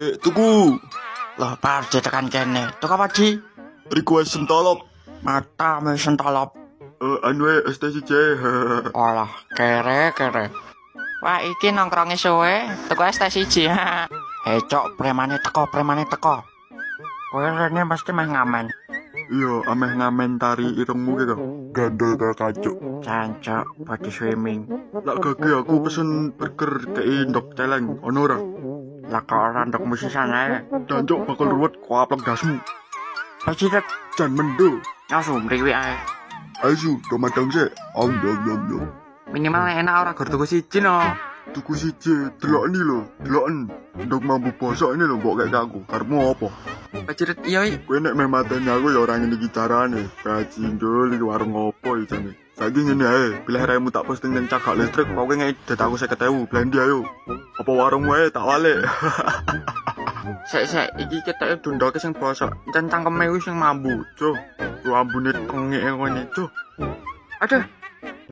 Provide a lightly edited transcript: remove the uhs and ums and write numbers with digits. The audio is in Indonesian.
Tuku Lah parje tekan kene. Tuk apa di? request sentolop. Mata me sentolop. Anu STCJ. Olah, kere. Wah, iki nongkronge suwe. Tuku es teh siji. Cok, premane teko. Kowe rene pasti meh ngamen. Iya, ameh ngamen tari irungmu gitu. Gandol kaya kacuk. Cancok, body swimming. Lak gage aku pesen burger kei ndok celeng, ono ora? Lah kok ora ndok musisan ae. Jancuk bakal ruwet kuaplek dasmu. Pasti tek Jan mendo. langsung mriwi ae. Ayo, do madang sik. Om. Minimal enak ora gur tuku siji no. Tuku siji, deloken iki lho, deloken. Ndok mambu bosok ini lho mbok kayak aku. Karepmu apa? Pacirit iya iki. Kowe nek meh mateni aku ya ora ngene iki carane. Bajindul iki warung opo iki jane. Saiki ngene ae, pilih raimu tak posting nang cagak listrik, pokoke ngei dat aku 50.000, blendi ayo. Apa warungmu ae tak walik. Sek, iki ketoke dundoke sing bosok. Encen cangkeme wis sing mambu. Cuk, lu ambune tengek ngene, cuk. Aduh,